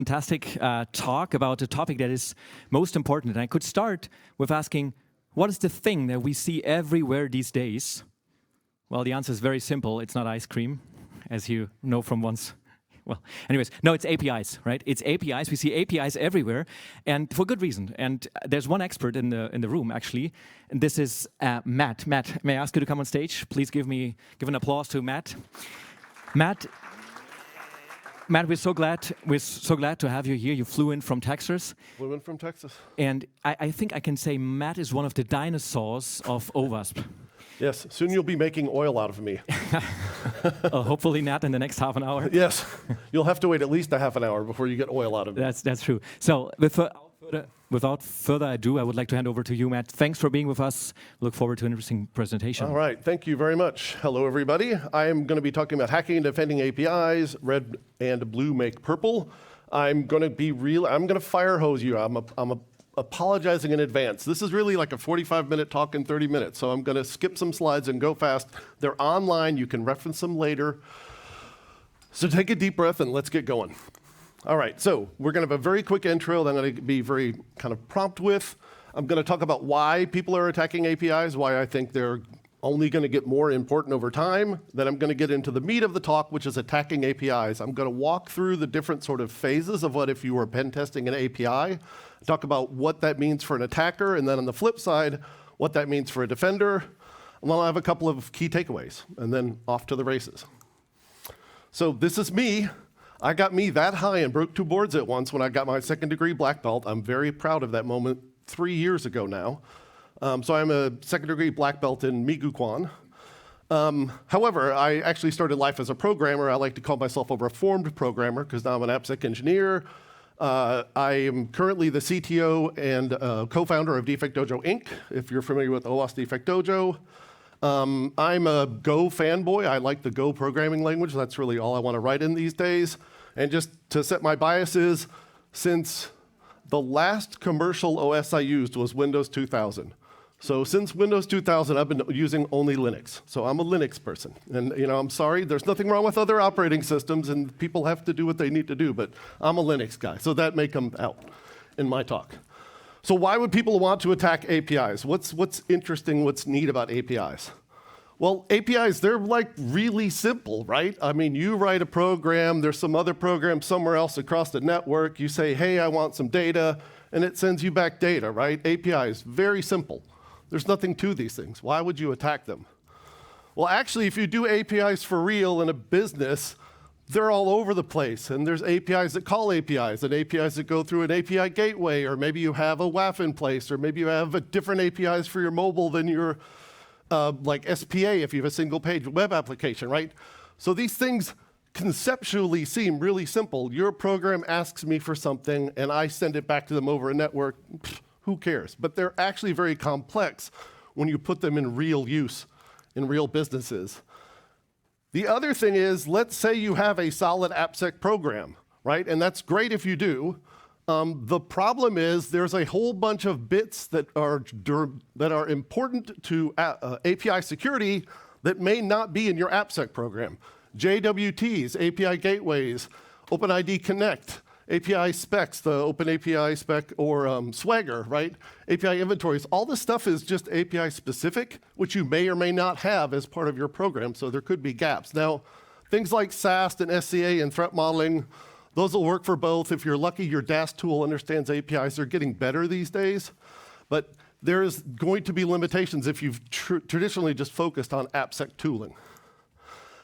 fantastic talk about a topic that is most important. And I could start with asking, what is the thing that we see everywhere these days? Well, the answer is very simple. It's not ice cream, as you know from once. Well, anyways, no, it's APIs, right? It's APIs. We see APIs everywhere, and for good reason. And there's one expert in the room, actually, and this is Matt. Matt, may I ask you to come on stage? Please give an applause to Matt. Matt, we're so glad to have you here. You flew in from Texas. Flew in from Texas. And I think I can say Matt is one of the dinosaurs of OWASP. Yes, soon you'll be making oil out of me. Hopefully not in the next half an hour. Yes, you'll have to wait at least a half an hour before you get oil out of me. That's true. So without further ado, I would like to hand over to you, Matt. Thanks for being with us. Look forward to an interesting presentation. All right, thank you very much. Hello, everybody. I am going to be talking about hacking and defending APIs. Red and blue make purple. I'm going to fire hose you. I'm apologizing in advance. This is really like a 45-minute talk in 30 minutes, so I'm going to skip some slides and go fast. They're online. You can reference them later. So take a deep breath and let's get going. All right, so we're going to have a very quick intro that I'm going to be very kind of prompt with. I'm going to talk about why people are attacking APIs, why I think they're only going to get more important over time. Then I'm going to get into the meat of the talk, which is attacking APIs. I'm going to walk through the different sort of phases of what if you were pen testing an API, talk about what that means for an attacker, and then on the flip side, what that means for a defender. And then I'll have a couple of key takeaways, and then off to the races. So this is me. I got me that high and broke 2 boards at once when I got my second-degree black belt. I'm very proud of that moment 3 years ago now. So I'm a second-degree black belt in Migu However, I actually started life as a programmer. I like to call myself a reformed programmer because now I'm an AppSec engineer. I am currently the CTO and co-founder of Defect Dojo Inc., if you're familiar with OWASP Defect Dojo. I'm a Go fanboy. I like the Go programming language. That's really all I want to write in these days. And just to set my biases, since the last commercial OS I used was Windows 2000. So since Windows 2000, I've been using only Linux. So I'm a Linux person. And I'm sorry, there's nothing wrong with other operating systems, and people have to do what they need to do, but I'm a Linux guy. So that may come out in my talk. So why would people want to attack APIs? What's interesting, what's neat about APIs? Well, APIs, they're like really simple, right? I mean, you write a program, there's some other program somewhere else across the network, you say, hey, I want some data, and it sends you back data, right? APIs, very simple. There's nothing to these things. Why would you attack them? Well, actually, if you do APIs for real in a business, they're all over the place. And there's APIs that call APIs, and APIs that go through an API gateway, or maybe you have a WAF in place, or maybe you have a different APIs for your mobile than your like SPA if you have a single page web application, right? So these things conceptually seem really simple. Your program asks me for something, and I send it back to them over a network. Who cares? But they're actually very complex when you put them in real use, in real businesses. The other thing is, let's say you have a solid AppSec program, right? And that's great if you do. The problem is there's a whole bunch of bits that are important to API security that may not be in your AppSec program. JWTs, API gateways, OpenID Connect, API specs, the OpenAPI spec, or Swagger, right? API inventories. All this stuff is just API specific, which you may or may not have as part of your program, so there could be gaps. Now, things like SAST and SCA and threat modeling, those will work for both. If you're lucky, your DAST tool understands APIs. They're getting better these days, but there's going to be limitations if you've traditionally just focused on AppSec tooling.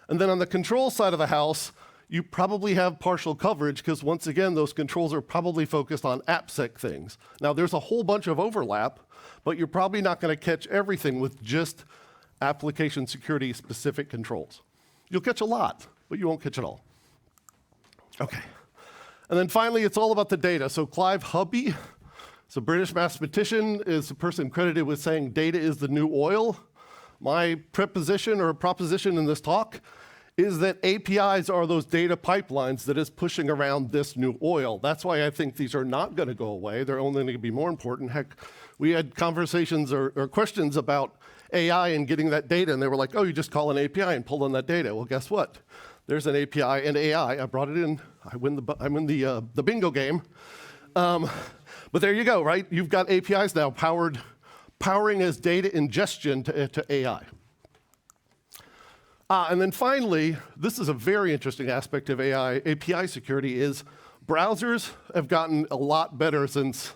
And then on the control side of the house, you probably have partial coverage because, once again, those controls are probably focused on AppSec things. Now, there's a whole bunch of overlap, but you're probably not going to catch everything with just application security specific controls. You'll catch a lot, but you won't catch it all. Okay. And then finally, it's all about the data. So Clive Hubby, a British mathematician, is the person credited with saying data is the new oil. My proposition in this talk is that APIs are those data pipelines that is pushing around this new oil. That's why I think these are not going to go away. They're only going to be more important. Heck, we had conversations or questions about AI and getting that data, and they were like, oh, you just call an API and pull in that data. Well, guess what? There's an API and AI. I brought it in. I'm in the bingo game. But there you go, right? You've got APIs now powering as data ingestion to AI. And then finally, this is a very interesting aspect of AI API security is browsers have gotten a lot better since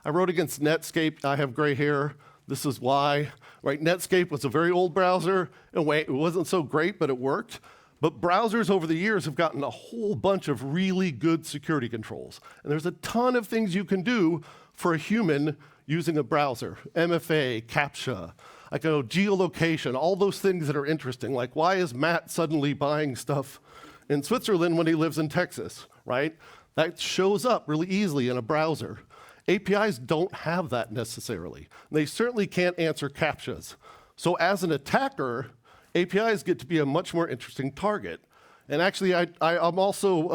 I wrote against Netscape. I have gray hair. This is why, right? Netscape was a very old browser. It wasn't so great, but it worked. But browsers over the years have gotten a whole bunch of really good security controls. And there's a ton of things you can do for a human using a browser. MFA, CAPTCHA, like geolocation, all those things that are interesting. Like, why is Matt suddenly buying stuff in Switzerland when he lives in Texas, right? That shows up really easily in a browser. APIs don't have that necessarily. They certainly can't answer CAPTCHAs. So as an attacker, APIs get to be a much more interesting target. And actually, I'm also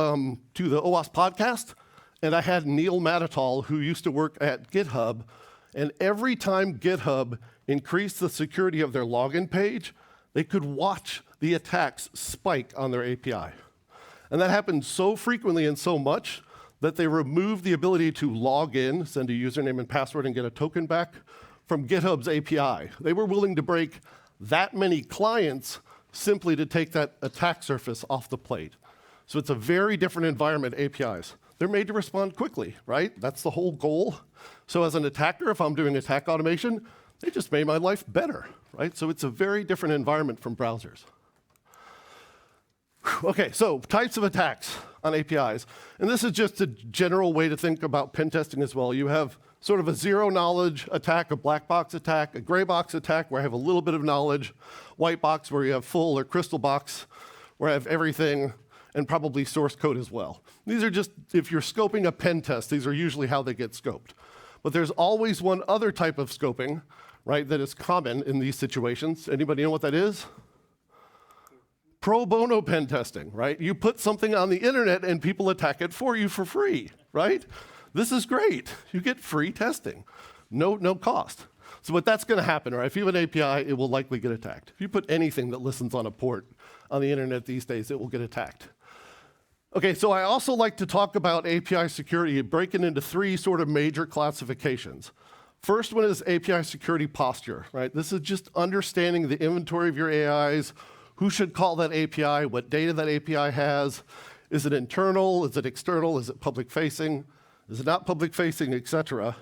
to the OWASP podcast, and I had Neil Matatal, who used to work at GitHub, and every time GitHub increased the security of their login page, they could watch the attacks spike on their API. And that happened so frequently and so much that they removed the ability to log in, send a username and password, and get a token back from GitHub's API. They were willing to break that many clients simply to take that attack surface off the plate. So it's a very different environment, APIs. They're made to respond quickly, right? That's the whole goal. So as an attacker, if I'm doing attack automation, they just made my life better, right? So it's a very different environment from browsers. Okay, so types of attacks on APIs. And this is just a general way to think about pen testing as well. You have sort of a zero-knowledge attack, a black box attack, a gray box attack where I have a little bit of knowledge, white box where you have full, or crystal box where I have everything, and probably source code as well. These are just, if you're scoping a pen test, these are usually how they get scoped. But there's always one other type of scoping, right, that is common in these situations. Anybody know what that is? Pro bono pen testing, right? You put something on the internet and people attack it for you for free, right? This is great. You get free testing, no cost. So what that's going to happen, right? If you have an API, it will likely get attacked. If you put anything that listens on a port on the internet these days, it will get attacked. Okay, so I also like to talk about API security, breaking into three sort of major classifications. First one is API security posture, right? This is just understanding the inventory of your AIs, who should call that API, what data that API has. Is it internal? Is it external? Is it public-facing? Is it not public-facing, et cetera?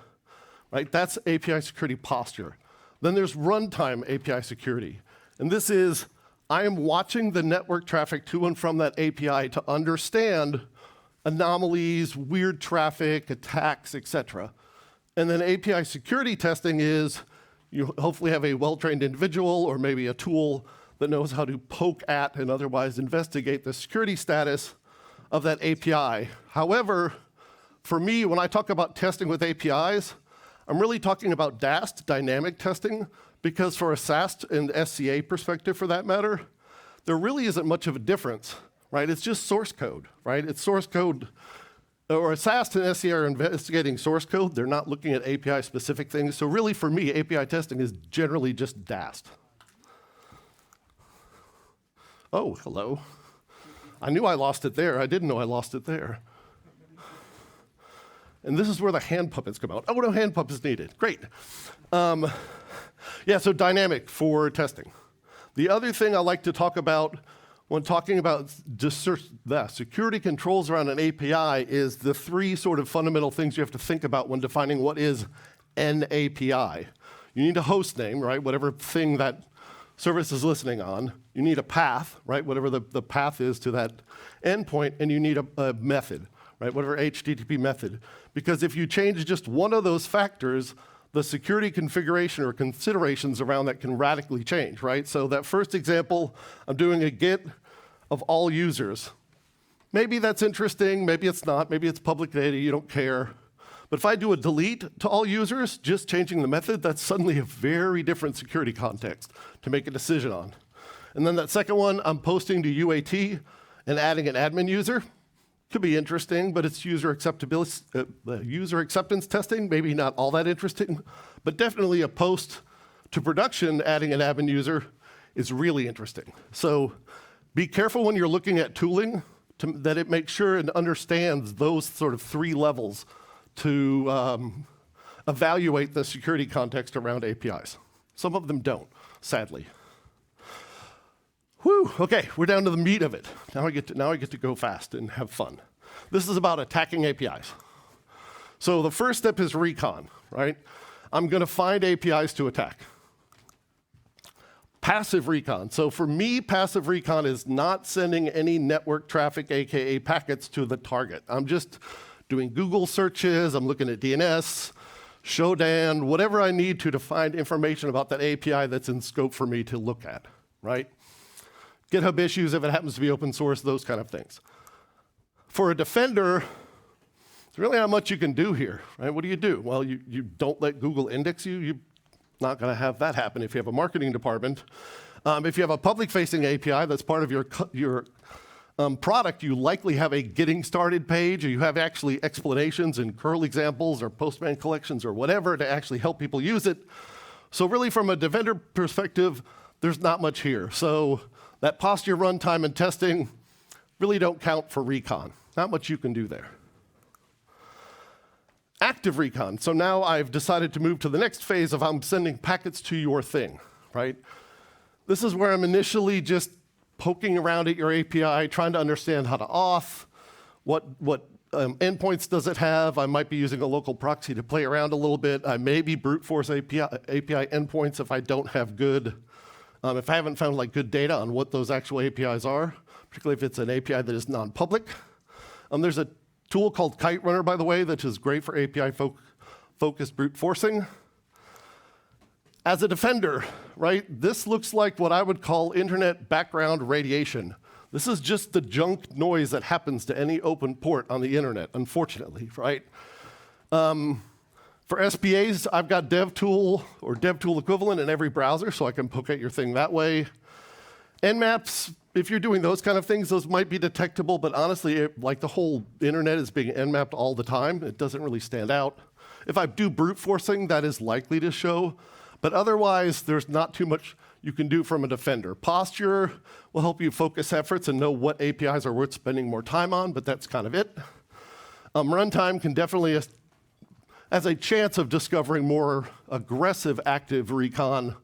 Right? That's API security posture. Then there's runtime API security. And this is, I am watching the network traffic to and from that API to understand anomalies, weird traffic, attacks, et cetera. And then API security testing is, you hopefully have a well-trained individual or maybe a tool that knows how to poke at and otherwise investigate the security status of that API. However, for me, when I talk about testing with APIs, I'm really talking about DAST, dynamic testing, because for a SAST and SCA perspective, for that matter, there really isn't much of a difference, right? It's just source code, right? It's source code, or a SAST and SCA are investigating source code. They're not looking at API-specific things. So really, for me, API testing is generally just DAST. Oh, hello. I knew I lost it there. I didn't know I lost it there. And this is where the hand puppets come out. Oh, no hand puppets needed. Great. Yeah, so dynamic for testing. The other thing I like to talk about when talking about the security controls around an API is the three sort of fundamental things you have to think about when defining what is an API. You need a host name, right? Whatever thing that service is listening on. You need a path, right? Whatever the path is to that endpoint, and you need a method, right? Whatever HTTP method. Because if you change just one of those factors, the security configuration or considerations around that can radically change, right? So that first example, I'm doing a get of all users. Maybe that's interesting, maybe it's not, maybe it's public data, you don't care. But if I do a delete to all users, just changing the method, that's suddenly a very different security context to make a decision on. And then that second one, I'm posting to UAT and adding an admin user. Could be interesting, but it's user acceptance testing, maybe not all that interesting, but definitely a post to production adding an admin user is really interesting. So Be careful when you're looking at tooling that it makes sure and understands those sort of 3 levels to evaluate the security context around APIs. Some of them don't, sadly. Whew, okay, we're down to the meat of it. Now I get to go fast and have fun. This is about attacking APIs. So the first step is recon, right? I'm going to find APIs to attack. Passive recon. So for me, passive recon is not sending any network traffic, AKA packets, to the target. I'm just doing Google searches, I'm looking at DNS, Shodan, whatever I need to find information about that API that's in scope for me to look at, right? GitHub issues, if it happens to be open source, those kind of things. For a defender, there's really not much you can do here, right? What do? Well, you don't let Google index you. You're not going to have that happen if you have a marketing department. If you have a public-facing API that's part of your product, you likely have a getting started page, or you have actually explanations and curl examples or postman collections or whatever to actually help people use it. So really, from a defender perspective, there's not much here. So that posture, runtime, and testing really don't count for recon. Not much you can do there. Active recon. So now I've decided to move to the next phase of I'm sending packets to your thing, right? This is where I'm initially just poking around at your API, trying to understand how to auth, what endpoints does it have. I might be using a local proxy to play around a little bit. I may be brute force API endpoints if I don't have good, if I haven't found like good data on what those actual APIs are, particularly if it's an API that is non-public. There's a tool called Kite Runner, by the way, that is great for API-focused brute forcing. As a defender, right, this looks like what I would call internet background radiation. This is just the junk noise that happens to any open port on the internet, unfortunately, right? For SPAs, I've got DevTool or DevTool equivalent in every browser, so I can poke at your thing that way. Nmaps, if you're doing those kind of things, those might be detectable, but honestly, like the whole internet is being Nmapped all the time. It doesn't really stand out. If I do brute forcing, that is likely to show. But otherwise, there's not too much you can do from a defender. Posture will help you focus efforts and know what APIs are worth spending more time on, but that's kind of it. Runtime can definitely, has a chance of discovering more aggressive active recon.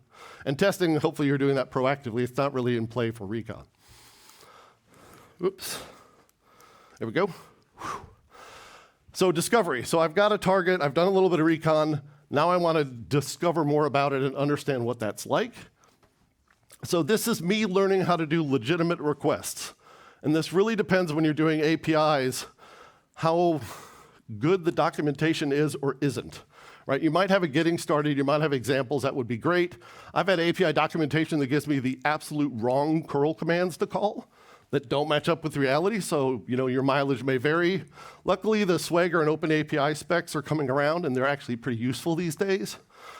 And testing, hopefully you're doing that proactively. It's not really in play for recon. Oops. There we go. Whew. So discovery. So I've got a target. I've done a little bit of recon. Now I want to discover more about it and understand what that's like. So this is me learning how to do legitimate requests. And this really depends when you're doing APIs, how good the documentation is or isn't. Right? You might have a getting started, you might have examples, that would be great. I've had API documentation that gives me the absolute wrong curl commands to call that don't match up with reality, so your mileage may vary. Luckily, the Swagger and OpenAPI specs are coming around, and they're actually pretty useful these days.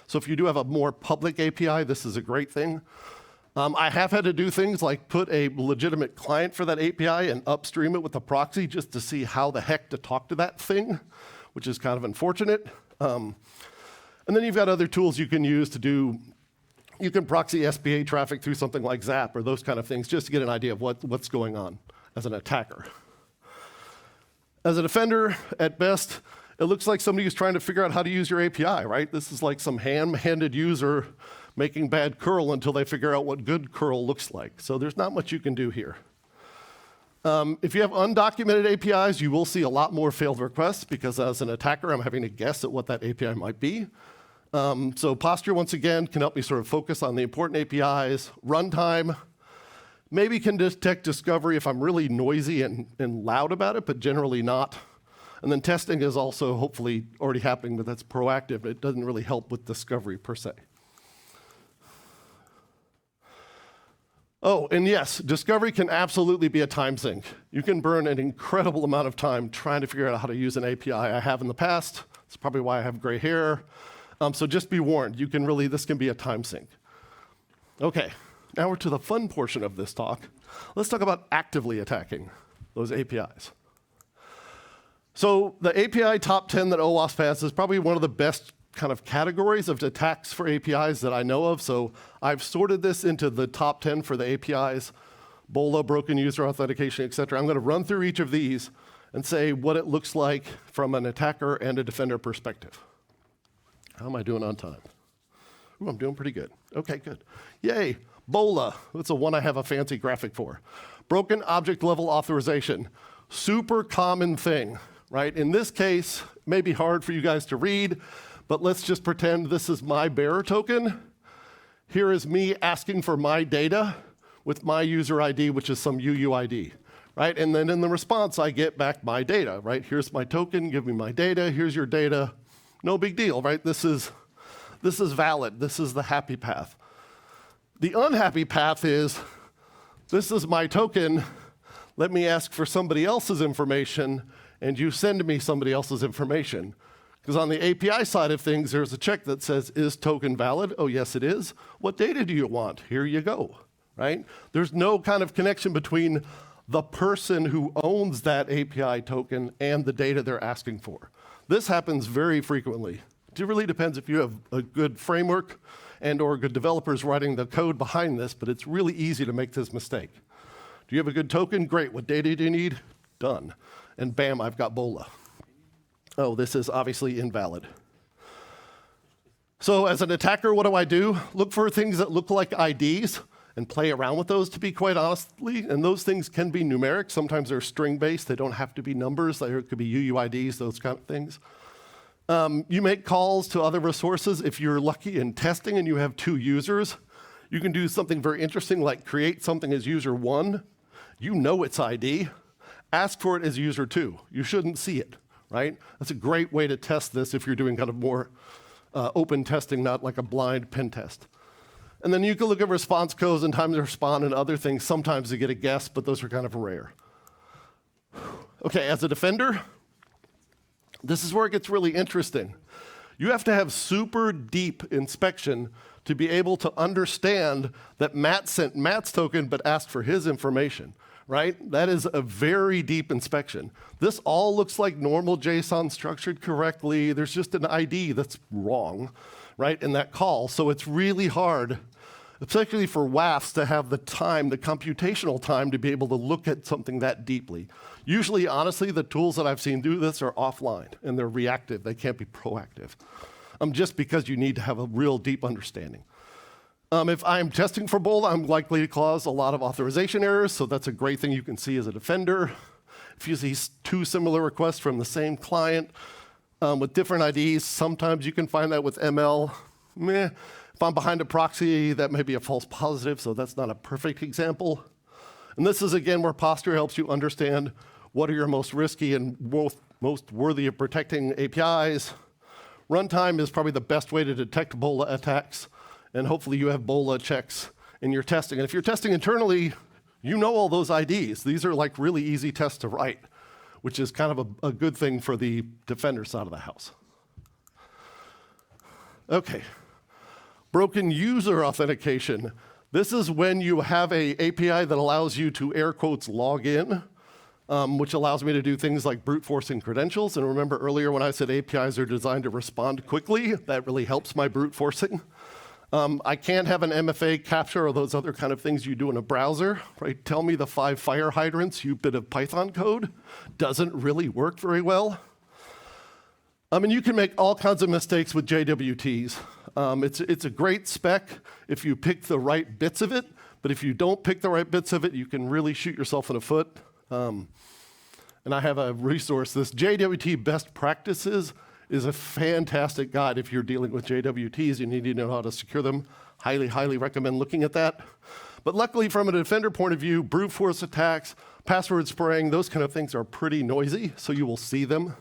So if you do have a more public API, this is a great thing. I have had to do things like put a legitimate client for that API and upstream it with a proxy just to see how the heck to talk to that thing, which is kind of unfortunate. And then you've got other tools you can use to do, you can proxy SPA traffic through something like Zap or those kind of things just to get an idea of what's going on as an attacker. As a defender, at best, it looks like somebody who's trying to figure out how to use your API, right? This is like some ham-handed user making bad curl until they figure out what good curl looks like. So there's not much you can do here. If you have undocumented APIs, you will see a lot more failed requests because as an attacker, I'm having to guess at what that API might be. So posture, once again, can help me sort of focus on the important APIs. Runtime maybe can detect discovery if I'm really noisy and loud about it, but generally not. And then testing is also hopefully already happening, but that's proactive. It doesn't really help with discovery per se. Oh, and yes, discovery can absolutely be a time sink. You can burn an incredible amount of time trying to figure out how to use an API. I have in the past. It's probably why I have gray hair. So just be warned, this can be a time sink. Okay, now we're to the fun portion of this talk. Let's talk about actively attacking those APIs. So the API top 10 that OWASP has is probably one of the best kind of categories of attacks for APIs that I know of. So I've sorted this into the top 10 for the APIs. BOLA, broken user authentication, et cetera. I'm going to run through each of these and say what it looks like from an attacker and a defender perspective. How am I doing on time? Ooh, I'm doing pretty good. Okay, good. Yay. BOLA. That's the one I have a fancy graphic for. Broken object level authorization. Super common thing, right? In this case, it may be hard for you guys to read, but let's just pretend this is my bearer token. Here is me asking for my data with my user ID, which is some UUID, right? And then in the response, I get back my data, right? Here's my token, give me my data, here's your data. No big deal, right? This is valid. This is the happy path. The unhappy path is, this is my token, let me ask for somebody else's information, and you send me somebody else's information. Because on the API side of things, there's a check that says, is token valid? Oh, yes, it is. What data do you want? Here you go, right? There's no kind of connection between the person who owns that API token and the data they're asking for. This happens very frequently. It really depends if you have a good framework and or good developers writing the code behind this, but it's really easy to make this mistake. Do you have a good token? Great. What data do you need? Done. And bam, I've got BOLA. Oh, this is obviously invalid. So as an attacker, what do? Look for things that look like IDs and play around with those, to be quite honestly. And those things can be numeric. Sometimes they're string-based. They don't have to be numbers. There could be UUIDs, those kind of things. You make calls to other resources. If you're lucky in testing and you have 2 users, you can do something very interesting like create something as user 1. You know its ID. Ask for it as user 2. You shouldn't see it, right? That's a great way to test this if you're doing kind of more open testing, not like a blind pen test. And then you can look at response codes and time to respond and other things, sometimes to get a guess, but those are kind of rare. Okay, as a defender, this is where it gets really interesting. You have to have super deep inspection to be able to understand that Matt sent Matt's token but asked for his information, right? That is a very deep inspection. This all looks like normal JSON structured correctly. There's just an ID that's wrong, right, in that call. So it's really hard, especially for WAFs, to have the time, the computational time to be able to look at something that deeply. Usually, honestly, the tools that I've seen do this are offline, and they're reactive. They can't be proactive, just because you need to have a real deep understanding. If I'm testing for BOLA, I'm likely to cause a lot of authorization errors, so that's a great thing you can see as a defender. If you see 2 similar requests from the same client with different IDs, sometimes you can find that with ML. If I'm behind a proxy, that may be a false positive, so that's not a perfect example. And this is, again, where posture helps you understand what are your most risky and most worthy of protecting APIs. Runtime is probably the best way to detect BOLA attacks, and hopefully you have BOLA checks in your testing. And if you're testing internally, you know all those IDs. These are like really easy tests to write, which is kind of a good thing for the defender side of the house. Okay. Broken user authentication. This is when you have an API that allows you to, air quotes, log in, which allows me to do things like brute forcing credentials. And remember earlier when I said APIs are designed to respond quickly, that really helps my brute forcing. I can't have an MFA capture or those other kind of things you do in a browser, right? Tell me the 5 fire hydrants, you bit of Python code. Doesn't really work very well. And you can make all kinds of mistakes with JWTs. It's a great spec if you pick the right bits of it, but if you don't pick the right bits of it, you can really shoot yourself in the foot. And I have a resource. This JWT best practices is a fantastic guide if you're dealing with JWTs. You need to know how to secure them. Highly, highly recommend looking at that. But luckily, from a defender point of view, brute force attacks, password spraying, those kind of things are pretty noisy, so you will see them.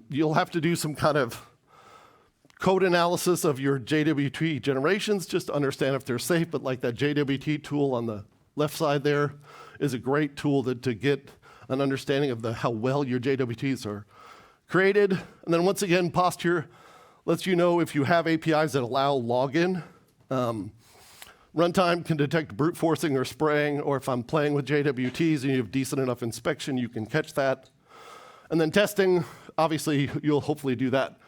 You'll have to do some kind of code analysis of your JWT generations just to understand if they're safe, but like that JWT tool on the left side there is a great tool to get an understanding of how well your JWTs are created. And then once again, posture lets you know if you have APIs that allow login. Runtime can detect brute forcing or spraying, or if I'm playing with JWTs and you have decent enough inspection, you can catch that. And then testing, obviously, you'll hopefully do that.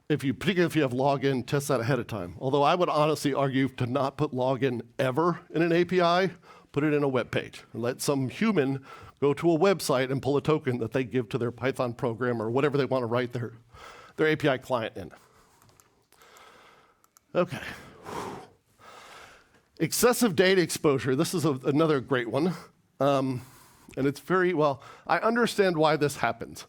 Particularly if you have login, test that ahead of time. Although I would honestly argue to not put login ever in an API, put it in a web page, and let some human go to a website and pull a token that they give to their Python program or whatever they want to write their API client in. Okay. Excessive data exposure. This is another great one. And it's very, well, I understand why this happens.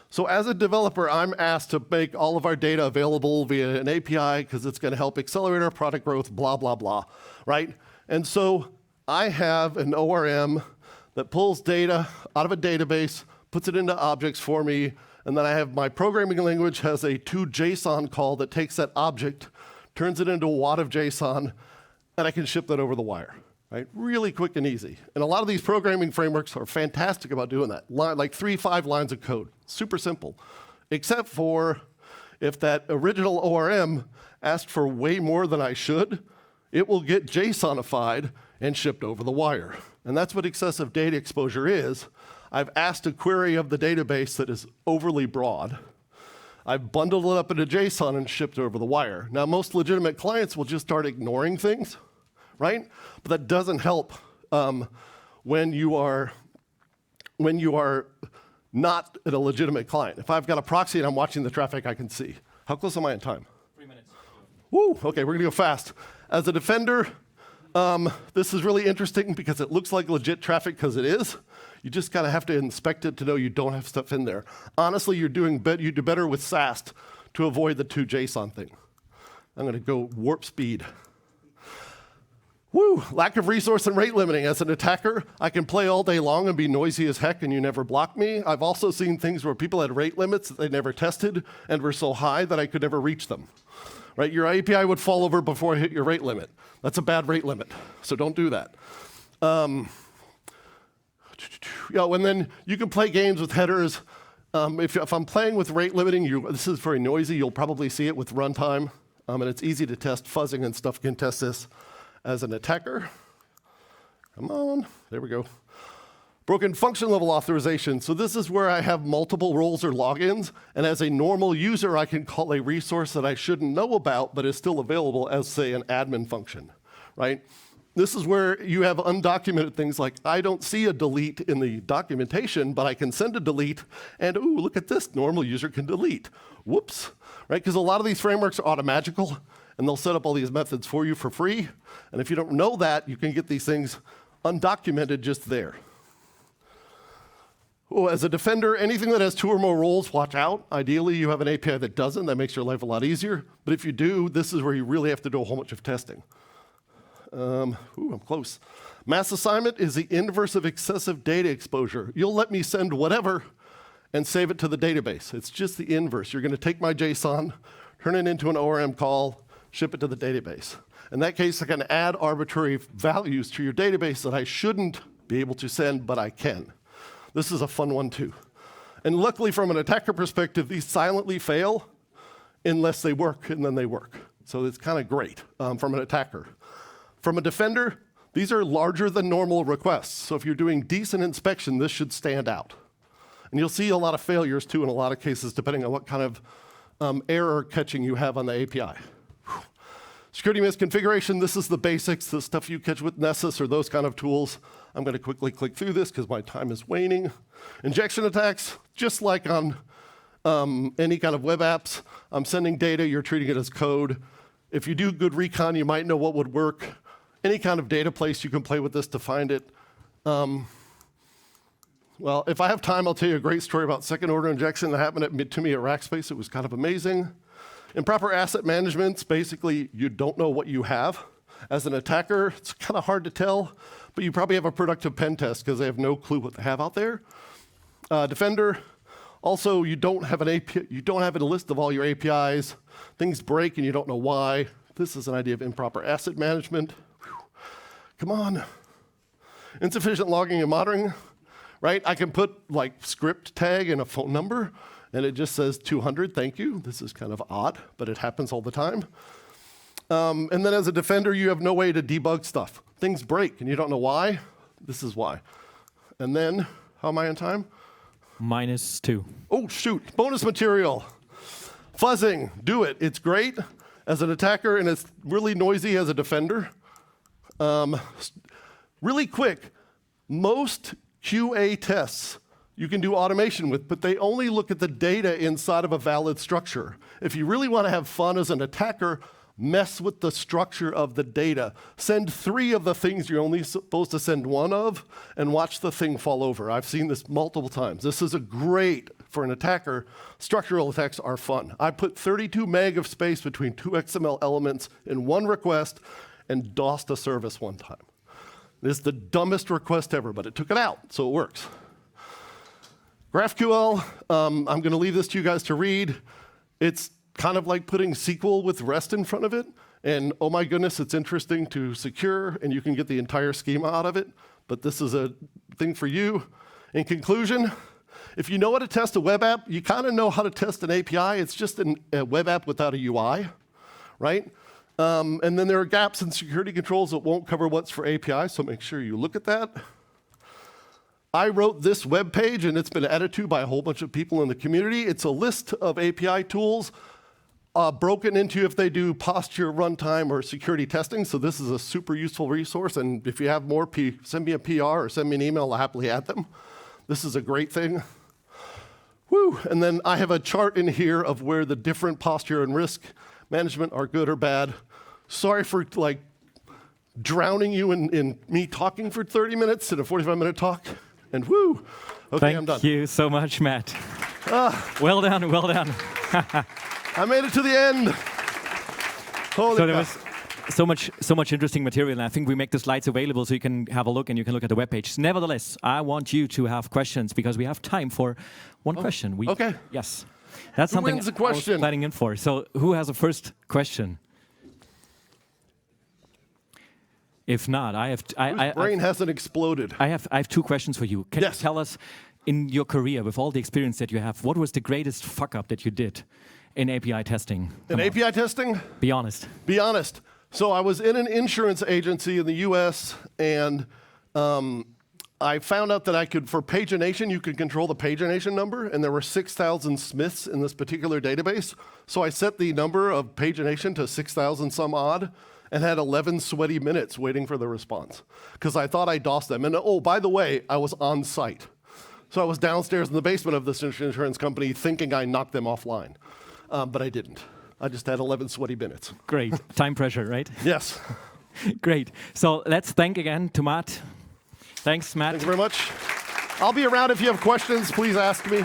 So as a developer, I'm asked to make all of our data available via an API because it's going to help accelerate our product growth, blah, blah, blah, right? And so I have an ORM that pulls data out of a database, puts it into objects for me, and then I have my programming language has a toJSON call that takes that object, turns it into a wad of JSON, and I can ship that over the wire. Right? Really quick and easy. And a lot of these programming frameworks are fantastic about doing that. Like 3-5 lines of code. Super simple. Except for if that original ORM asked for way more than I should, it will get JSONified and shipped over the wire. And that's what excessive data exposure is. I've asked a query of the database that is overly broad. I've bundled it up into JSON and shipped it over the wire. Now, most legitimate clients will just start ignoring things, right? But that doesn't help when you are not a legitimate client. If I've got a proxy and I'm watching the traffic, I can see. How close am I in time? 3 minutes. Woo, okay, we're gonna go fast. As a defender, this is really interesting because it looks like legit traffic because it is. You just gotta have to inspect it to know you don't have stuff in there. Honestly, you do better with SAST to avoid the toJSON thing. I'm gonna go warp speed. Woo! Lack of resource and rate limiting. As an attacker, I can play all day long and be noisy as heck and you never block me. I've also seen things where people had rate limits that they never tested and were so high that I could never reach them. Right? Your API would fall over before it hit your rate limit. That's a bad rate limit, so don't do that. And then you can play games with headers. If I'm playing with rate limiting, this is very noisy. You'll probably see it with runtime, and it's easy to test. Fuzzing and stuff can test this. As an attacker, come on, there we go. Broken function level authorization. So this is where I have multiple roles or logins, and as a normal user, I can call a resource that I shouldn't know about, but is still available as, say, an admin function, right? This is where you have undocumented things like, I don't see a delete in the documentation, but I can send a delete, and ooh, look at this, normal user can delete. Whoops, right? Because a lot of these frameworks are automagical, and they'll set up all these methods for you for free. And if you don't know that, you can get these things undocumented just there. Oh, as a defender, anything that has 2 or more roles, watch out. Ideally, you have an API that doesn't. That makes your life a lot easier. But if you do, this is where you really have to do a whole bunch of testing. I'm close. Mass assignment is the inverse of excessive data exposure. You'll let me send whatever and save it to the database. It's just the inverse. You're going to take my JSON, turn it into an ORM call, ship it to the database. In that case, I can add arbitrary values to your database that I shouldn't be able to send, but I can. This is a fun one too. And luckily from an attacker perspective, these silently fail unless they work, and then they work. So it's kind of great from an attacker. From a defender, these are larger than normal requests. So if you're doing decent inspection, this should stand out. And you'll see a lot of failures too in a lot of cases, depending on what kind of error catching you have on the API. Security misconfiguration, this is the basics, the stuff you catch with Nessus or those kind of tools. I'm going to quickly click through this because my time is waning. Injection attacks, just like on any kind of web apps, I'm sending data, you're treating it as code. If you do good recon, you might know what would work. Any kind of data place, you can play with this to find it. Well, if I have time, I'll tell you a great story about second order injection that happened to me at Rackspace. It was kind of amazing. Improper asset management, basically you don't know what you have. As an attacker, it's kind of hard to tell, but you probably have a productive pen test because they have no clue what they have out there. Defender, also you don't have a list of all your APIs. Things break and you don't know why. This is an idea of improper asset management. Whew. Come on. Insufficient logging and monitoring, right? I can put like script tag and a phone number, and it just says 200, thank you. This is kind of odd, but it happens all the time. And then as a defender, you have no way to debug stuff. Things break, and you don't know why. This is why. And then, how am I on time? -2. Oh, shoot, bonus material. Fuzzing, do it. It's great as an attacker, and it's really noisy as a defender. Really quick, most QA tests you can do automation with, but they only look at the data inside of a valid structure. If you really want to have fun as an attacker, mess with the structure of the data. Send 3 of the things you're only supposed to send 1 of, and watch the thing fall over. I've seen this multiple times. This is a great, for an attacker, structural attacks are fun. I put 32 meg of space between 2 XML elements in 1 request and DOSed a service one time. This is the dumbest request ever, but it took it out, so it works. GraphQL, I'm going to leave this to you guys to read. It's kind of like putting SQL with REST in front of it. And oh my goodness, it's interesting to secure, and you can get the entire schema out of it. But this is a thing for you. In conclusion, if you know how to test a web app, you kind of know how to test an API. It's just a web app without a UI, right? And then there are gaps in security controls that won't cover what's for API, so make sure you look at that. I wrote this web page, and it's been added to by a whole bunch of people in the community. It's a list of API tools broken into if they do posture, runtime, or security testing. So this is a super useful resource. And if you have more, send me a PR or send me an email. I'll happily add them. This is a great thing. Woo! And then I have a chart in here of where the different posture and risk management are good or bad. Sorry for drowning you in me talking for 30 minutes in a 45-minute talk. And woo! Okay, I'm done. Thank you so much, Matt. Well done, well done. I made it to the end. Holy so there was so much interesting material, and I think we make the slides available so you can have a look and you can look at the webpage. Nevertheless, I want you to have questions because we have time for one question. Okay. Yes. That's who something wins the I was question? planning in for. So who has a first question? If not, Whose brain hasn't exploded? I have 2 questions for you. Can Yes. you tell us, in your career, with all the experience that you have, what was the greatest fuck-up that you did in API testing? API testing? Be honest. Be honest. So I was in an insurance agency in the US, and I found out that I could, for pagination, you could control the pagination number, and there were 6,000 Smiths in this particular database. So I set the number of pagination to 6,000 some odd, and had 11 sweaty minutes waiting for the response, because I thought I DOSed them. And oh, by the way, I was on site. So I was downstairs in the basement of this insurance company thinking I knocked them offline, but I didn't. I just had 11 sweaty minutes. Great. Time pressure, right? Yes. Great. So let's thank again to Matt. Thanks, Matt. Thank you very much. I'll be around if you have questions. Please ask me.